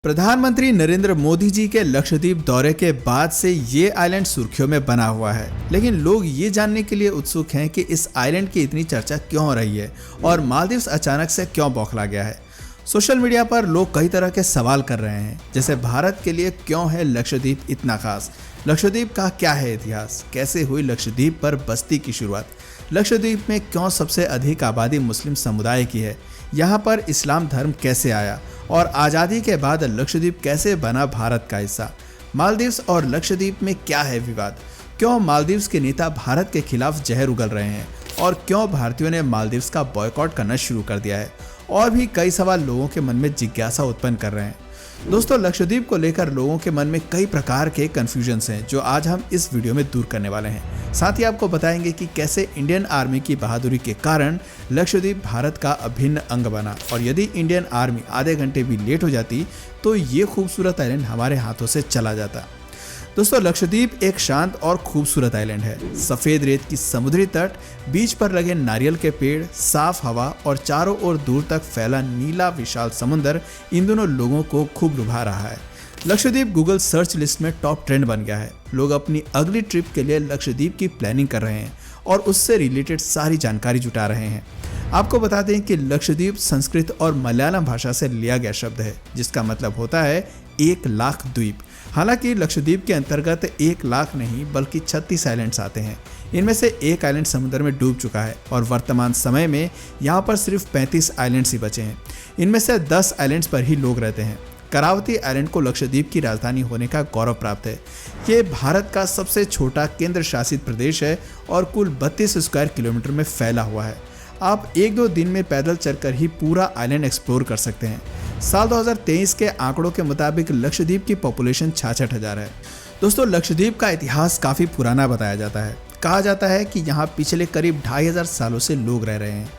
प्रधानमंत्री नरेंद्र मोदी जी के लक्षद्वीप दौरे के बाद से ये आइलैंड सुर्खियों में बना हुआ है, लेकिन लोग ये जानने के लिए उत्सुक हैं कि इस आइलैंड की इतनी चर्चा क्यों हो रही है और मालदीव्स अचानक से क्यों बौखला गया है। सोशल मीडिया पर लोग कई तरह के सवाल कर रहे हैं, जैसे भारत के लिए क्यों है लक्षद्वीप इतना खास, लक्षद्वीप का क्या है इतिहास, कैसे हुई लक्षद्वीप पर बस्ती की शुरुआत, लक्षद्वीप में क्यों सबसे अधिक आबादी मुस्लिम समुदाय की है, यहाँ पर इस्लाम धर्म कैसे आया और आज़ादी के बाद लक्षद्वीप कैसे बना भारत का हिस्सा, मालदीव्स और लक्षद्वीप में क्या है विवाद, क्यों मालदीव्स के नेता भारत के खिलाफ जहर उगल रहे हैं और क्यों भारतीयों ने मालदीव्स का बॉयकॉट करना शुरू कर दिया है, और भी कई सवाल लोगों के मन में जिज्ञासा उत्पन्न कर रहे हैं। दोस्तों, लक्षद्वीप को लेकर लोगों के मन में कई प्रकार के कंफ्यूजन्स हैं जो आज हम इस वीडियो में दूर करने वाले हैं। साथ ही आपको बताएंगे कि कैसे इंडियन आर्मी की बहादुरी के कारण लक्षद्वीप भारत का अभिन्न अंग बना, और यदि इंडियन आर्मी आधे घंटे भी लेट हो जाती तो ये खूबसूरत आइलैंड हमारे हाथों से चला जाता। दोस्तों, लक्षद्वीप एक शांत और खूबसूरत आइलैंड है। सफ़ेद रेत की समुद्री तट, बीच पर लगे नारियल के पेड़, साफ हवा और चारों ओर दूर तक फैला नीला विशाल समुंदर इन दोनों लोगों को खूब लुभा रहा है। लक्षद्वीप गूगल सर्च लिस्ट में टॉप ट्रेंड बन गया है। लोग अपनी अगली ट्रिप के लिए लक्षद्वीप की प्लानिंग कर रहे हैं और उससे रिलेटेड सारी जानकारी जुटा रहे हैं। आपको बता दें कि लक्षद्वीप संस्कृत और मलयालम भाषा से लिया गया शब्द है, जिसका मतलब होता है 1 लाख द्वीप। हालांकि लक्षद्वीप के अंतर्गत 1 लाख नहीं बल्कि 36 आइलैंड्स आते हैं। इनमें से एक आइलैंड समुद्र में डूब चुका है और वर्तमान समय में यहाँ पर सिर्फ 35 आइलैंड्स ही बचे हैं। इनमें से 10 आइलैंड्स पर ही लोग रहते हैं। करावती आइलैंड को लक्षद्वीप की राजधानी होने का गौरव प्राप्त है। ये भारत का सबसे छोटा केंद्र शासित प्रदेश है और कुल 32 स्क्वायर किलोमीटर में फैला हुआ है। आप 1-2 दिन में पैदल चलकर ही पूरा आइलैंड एक्सप्लोर कर सकते हैं। साल 2023 के आंकड़ों के मुताबिक लक्षद्वीप की पॉपुलेशन 66,000 है। दोस्तों, लक्षद्वीप का इतिहास काफ़ी पुराना बताया जाता है। कहा जाता है कि यहाँ पिछले करीब 2500 सालों से लोग रह रहे हैं।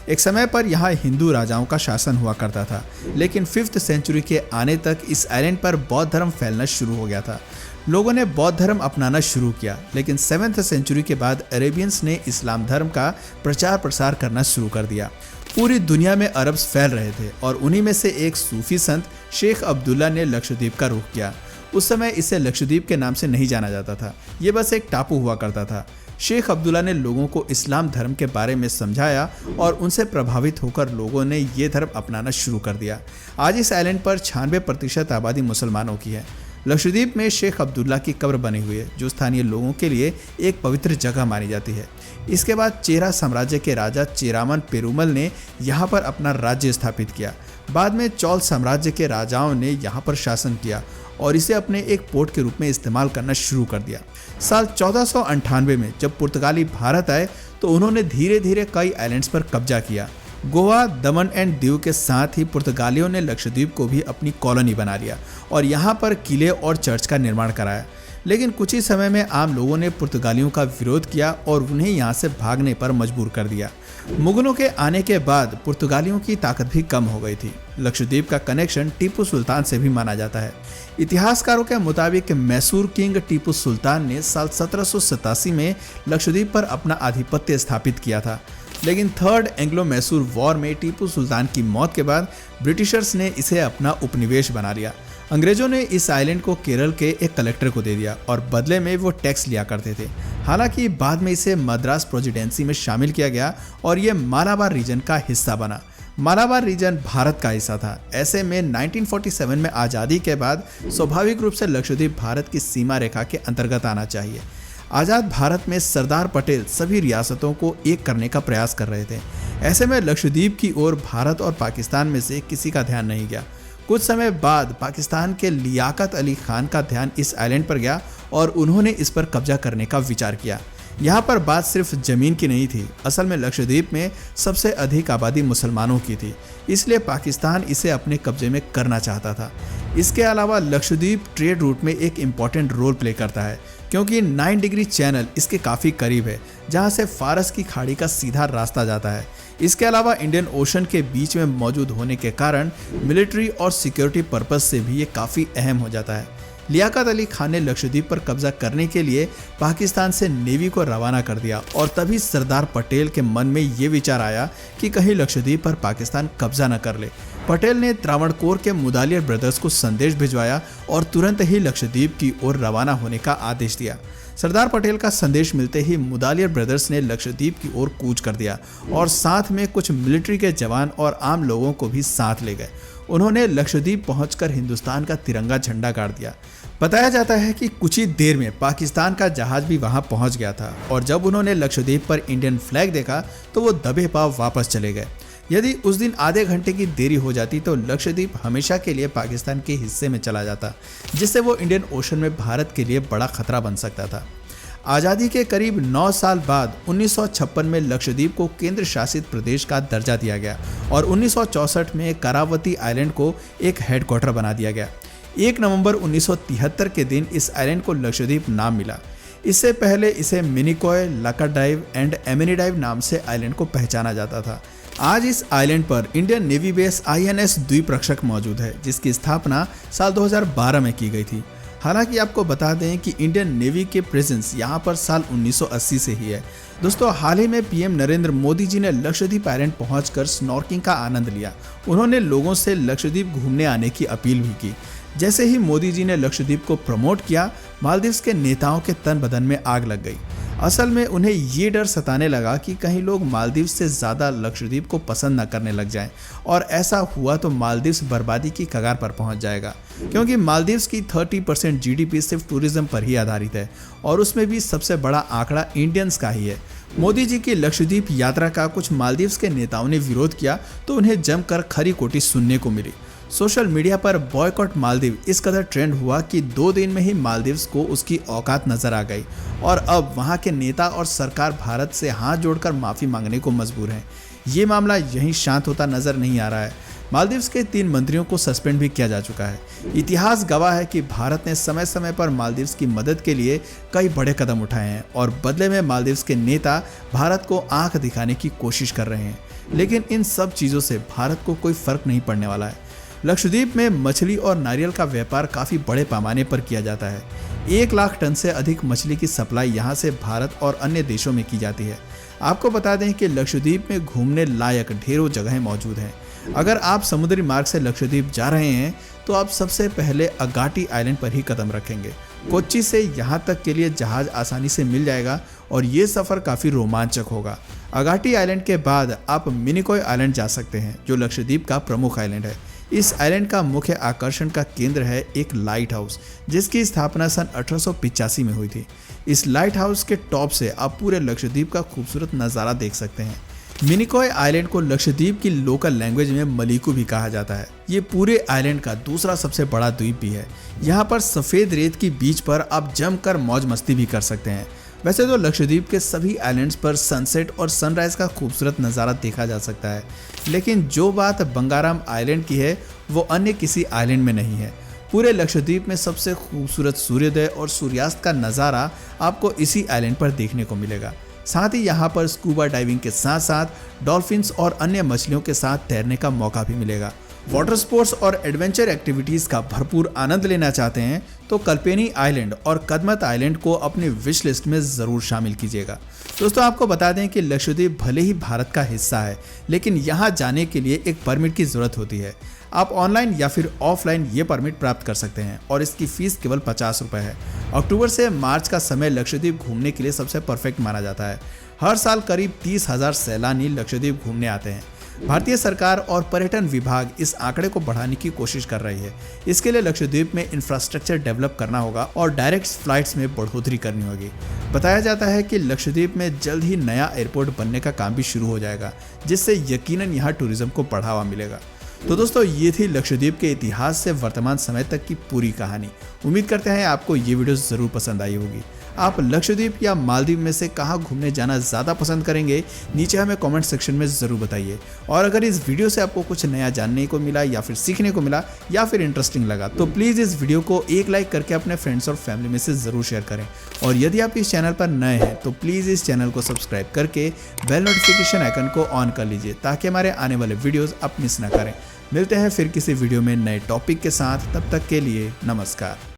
एक समय पर यहाँ हिंदू राजाओं का शासन हुआ करता था, लेकिन 5th सेंचुरी के आने तक इस आइलैंड पर बौद्ध धर्म फैलना शुरू हो गया था। लोगों ने बौद्ध धर्म अपनाना शुरू किया, लेकिन 7th सेंचुरी के बाद अरेबियंस ने इस्लाम धर्म का प्रचार प्रसार करना शुरू कर दिया। पूरी दुनिया में अरब्स फैल रहे थे और उन्हीं में से एक सूफी संत शेख अब्दुल्ला ने लक्षद्वीप का रुख किया। उस समय इसे लक्षद्वीप के नाम से नहीं जाना जाता था, ये बस एक टापू हुआ करता था। शेख अब्दुल्ला ने लोगों को इस्लाम धर्म के बारे में समझाया और उनसे प्रभावित होकर लोगों ने ये धर्म अपनाना शुरू कर दिया। आज इस आइलैंड पर 96% आबादी मुसलमानों की है। लक्षद्वीप में शेख अब्दुल्ला की कब्र बनी हुई है, जो स्थानीय लोगों के लिए एक पवित्र जगह मानी जाती है। इसके बाद चेरा साम्राज्य के राजा चेरामन पेरुमल ने यहाँ पर अपना राज्य स्थापित किया। बाद में चौल साम्राज्य के राजाओं ने यहाँ पर शासन किया और इसे अपने एक पोर्ट के रूप में इस्तेमाल करना शुरू कर दिया। साल 1498 में जब पुर्तगाली भारत आए तो उन्होंने धीरे धीरे कई आइलैंड्स पर कब्जा किया। गोवा, दमन एंड दीव के साथ ही पुर्तगालियों ने लक्षद्वीप को भी अपनी कॉलोनी बना लिया और यहाँ पर किले और चर्च का निर्माण कराया। लेकिन कुछ ही समय में आम लोगों ने पुर्तगालियों का विरोध किया और उन्हें यहाँ से भागने पर मजबूर कर दिया। मुगलों के आने के बाद पुर्तगालियों की ताकत भी कम हो गई थी। लक्षद्वीप का कनेक्शन टीपू सुल्तान से भी माना जाता है। इतिहासकारों के मुताबिक मैसूर किंग टीपू सुल्तान ने साल 1787 में लक्षद्वीप पर अपना आधिपत्य स्थापित किया था, लेकिन 3rd एंग्लो मैसूर वॉर में टीपू सुल्तान की मौत के बाद ब्रिटिशर्स ने इसे अपना उपनिवेश बना लिया। अंग्रेजों ने इस आइलैंड को केरल के एक कलेक्टर को दे दिया और बदले में वो टैक्स लिया करते थे। हालांकि बाद में इसे मद्रास प्रेसिडेंसी में शामिल किया गया और ये मालाबार रीजन का हिस्सा बना। मालाबार रीजन भारत का हिस्सा था। ऐसे में 1947 में आज़ादी के बाद स्वाभाविक रूप से लक्षद्वीप भारत की सीमा रेखा के अंतर्गत आना चाहिए। आज़ाद भारत में सरदार पटेल सभी रियासतों को एक करने का प्रयास कर रहे थे। ऐसे में लक्षद्वीप की ओर भारत और पाकिस्तान में से किसी का ध्यान नहीं गया। कुछ समय बाद पाकिस्तान के लियाकत अली खान का ध्यान इस आइलैंड पर गया और उन्होंने इस पर कब्जा करने का विचार किया। यहाँ पर बात सिर्फ जमीन की नहीं थी, असल में लक्षद्वीप में सबसे अधिक आबादी मुसलमानों की थी, इसलिए पाकिस्तान इसे अपने कब्जे में करना चाहता था। इसके अलावा लक्षद्वीप ट्रेड रूट में एक इम्पॉर्टेंट रोल प्ले करता है, क्योंकि 9 डिग्री चैनल इसके काफ़ी करीब है, जहाँ से फारस की खाड़ी का सीधा रास्ता जाता है। इसके अलावा इंडियन ओशन के बीच में मौजूद होने के कारण मिलिट्री और सिक्योरिटी पर्पस से भी ये काफ़ी अहम हो जाता है। लियाकत अली खान ने लक्षद्वीप पर कब्जा करने के लिए पाकिस्तान से नेवी को रवाना कर दिया और तभी सरदार पटेल के मन में ये विचार आया कि कहीं लक्षद्वीप पर पाकिस्तान कब्जा न कर ले। पटेल ने त्रावणकोर के मुदालियर ब्रदर्स को संदेश भिजवाया और तुरंत ही लक्षद्वीप की ओर रवाना होने का आदेश दिया। सरदार पटेल का संदेश मिलते ही मुदालियर ब्रदर्स ने लक्षद्वीप की ओर कूच कर दिया और साथ में कुछ मिलिट्री के जवान और आम लोगों को भी साथ ले गए। उन्होंने लक्षद्वीप पहुंचकर हिंदुस्तान का तिरंगा झंडा गाड़ दिया। बताया जाता है कि कुछ ही देर में पाकिस्तान का जहाज भी वहां पहुंच गया था और जब उन्होंने लक्षद्वीप पर इंडियन फ्लैग देखा तो वो दबे पांव वापस चले गए। यदि उस दिन आधे घंटे की देरी हो जाती तो लक्षद्वीप हमेशा के लिए पाकिस्तान के हिस्से में चला जाता, जिससे वो इंडियन ओशन में भारत के लिए बड़ा खतरा बन सकता था। आज़ादी के करीब 9 साल बाद 1956 में लक्षद्वीप को केंद्र शासित प्रदेश का दर्जा दिया गया और 1964 में करावती आइलैंड को एक हेडक्वार्टर बना दिया गया। 1 नवंबर 1973 के दिन इस आइलैंड को लक्षद्वीप नाम मिला। इससे पहले इसे मिनिकॉय, लाकाडाइव एंड एमिनीडाइव नाम से आइलैंड को पहचाना जाता था। आज इस आइलैंड पर इंडियन नेवी बेस INS द्वीपरक्षक मौजूद है, जिसकी स्थापना साल 2012 में की गई थी। हालांकि आपको बता दें कि इंडियन नेवी के प्रेजेंस यहाँ पर साल 1980 से ही है। दोस्तों, हाल ही में PM नरेंद्र मोदी जी ने लक्षद्वीप आइलैंड पहुंचकर स्नॉर्किंग का आनंद लिया। उन्होंने लोगों से लक्षद्वीप घूमने आने की अपील भी की। जैसे ही मोदी जी ने लक्षद्वीप को प्रमोट किया, मालदीव्स के नेताओं के तन बदन में आग लग गई। असल में उन्हें ये डर सताने लगा कि कहीं लोग मालदीव से ज़्यादा लक्षद्वीप को पसंद न करने लग जाएं, और ऐसा हुआ तो मालदीव्स बर्बादी की कगार पर पहुंच जाएगा, क्योंकि मालदीव्स की 30% GDP सिर्फ टूरिज्म पर ही आधारित है और उसमें भी सबसे बड़ा आंकड़ा इंडियंस का ही है। मोदी जी की लक्षद्वीप यात्रा का कुछ मालदीव्स के नेताओं ने विरोध किया तो उन्हें जमकर खरी खोटी सुनने को मिली। सोशल मीडिया पर बॉयकॉट मालदीव इस कदर ट्रेंड हुआ कि 2 दिन में ही मालदीव्स को उसकी औकात नजर आ गई और अब वहां के नेता और सरकार भारत से हाथ जोड़कर माफी मांगने को मजबूर हैं। ये मामला यहीं शांत होता नजर नहीं आ रहा है। मालदीव्स के 3 मंत्रियों को सस्पेंड भी किया जा चुका है। इतिहास गवाह है कि भारत ने समय समय पर मालदीव्स की मदद के लिए कई बड़े कदम उठाए हैं और बदले में मालदीव्स के नेता भारत को आंख दिखाने की कोशिश कर रहे हैं, लेकिन इन सब चीज़ों से भारत को कोई फर्क नहीं पड़ने वाला है। लक्षद्वीप में मछली और नारियल का व्यापार काफ़ी बड़े पैमाने पर किया जाता है। 1 लाख टन से अधिक मछली की सप्लाई यहाँ से भारत और अन्य देशों में की जाती है। आपको बता दें कि लक्षद्वीप में घूमने लायक ढेरों जगहें मौजूद हैं। अगर आप समुद्री मार्ग से लक्षद्वीप जा रहे हैं तो आप सबसे पहले अगाटी आइलैंड पर ही कदम रखेंगे। कोच्चि से यहाँ तक के लिए जहाज आसानी से मिल जाएगा और ये सफ़र काफ़ी रोमांचक होगा। अगाटी आइलैंड के बाद आप मिनिकॉय आइलैंड जा सकते हैं, जो लक्षद्वीप का प्रमुख आइलैंड है। इस आइलैंड का मुख्य आकर्षण का केंद्र है एक लाइट हाउस, जिसकी स्थापना सन 1885 में हुई थी। इस लाइट हाउस के टॉप से आप पूरे लक्षद्वीप का खूबसूरत नज़ारा देख सकते हैं। मिनिकॉय आइलैंड को लक्षद्वीप की लोकल लैंग्वेज में मलिकू भी कहा जाता है। ये पूरे आइलैंड का दूसरा सबसे बड़ा द्वीप भी है। यहाँ पर सफ़ेद रेत की बीच पर आप जमकर मौज मस्ती भी कर सकते हैं। वैसे तो लक्षद्वीप के सभी आइलैंड्स पर सनसेट और सनराइज का खूबसूरत नज़ारा देखा जा सकता है, लेकिन जो बात बंगाराम आइलैंड की है वो अन्य किसी आइलैंड में नहीं है। पूरे लक्षद्वीप में सबसे खूबसूरत सूर्योदय और सूर्यास्त का नज़ारा आपको इसी आइलैंड पर देखने को मिलेगा। साथ ही यहाँ पर स्कूबा डाइविंग के साथ साथ डॉल्फिन्स और अन्य मछलियों के साथ तैरने का मौका भी मिलेगा। वाटर स्पोर्ट्स और एडवेंचर एक्टिविटीज़ का भरपूर आनंद लेना चाहते हैं तो कल्पेनी आइलैंड और कदमत आइलैंड को अपनी विश लिस्ट में ज़रूर शामिल कीजिएगा। दोस्तों, आपको बता दें कि लक्षद्वीप भले ही भारत का हिस्सा है, लेकिन यहाँ जाने के लिए एक परमिट की ज़रूरत होती है। आप ऑनलाइन या फिर ऑफलाइन ये परमिट प्राप्त कर सकते हैं और इसकी फ़ीस केवल 50 रुपये है। अक्टूबर से मार्च का समय लक्षद्वीप घूमने के लिए सबसे परफेक्ट माना जाता है। हर साल करीब 30,000 सैलानी लक्षद्वीप घूमने आते हैं। भारतीय सरकार और पर्यटन विभाग इस आंकड़े को बढ़ाने की कोशिश कर रही है। इसके लिए लक्षद्वीप में इंफ्रास्ट्रक्चर डेवलप करना होगा और डायरेक्ट फ्लाइट्स में बढ़ोतरी करनी होगी। बताया जाता है कि लक्षद्वीप में जल्द ही नया एयरपोर्ट बनने का काम भी शुरू हो जाएगा, जिससे यकीनन यहाँ टूरिज्म को बढ़ावा मिलेगा। तो दोस्तों, ये थी लक्षद्वीप के इतिहास से वर्तमान समय तक की पूरी कहानी। उम्मीद करते हैं आपको ये वीडियो ज़रूर पसंद आई होगी। आप लक्षद्वीप या मालदीव में से कहाँ घूमने जाना ज़्यादा पसंद करेंगे, नीचे हमें कमेंट सेक्शन में ज़रूर बताइए। और अगर इस वीडियो से आपको कुछ नया जानने को मिला या फिर सीखने को मिला या फिर इंटरेस्टिंग लगा तो प्लीज़ इस वीडियो को एक लाइक करके अपने फ्रेंड्स और फैमिली में से ज़रूर शेयर करें। और यदि आप इस चैनल पर नए हैं तो प्लीज़ इस चैनल को सब्सक्राइब करके बेल नोटिफिकेशन आइकन को ऑन कर लीजिए, ताकि हमारे आने वाले वीडियोज़ आप मिस ना करें। मिलते हैं फिर किसी वीडियो में नए टॉपिक के साथ, तब तक के लिए नमस्कार।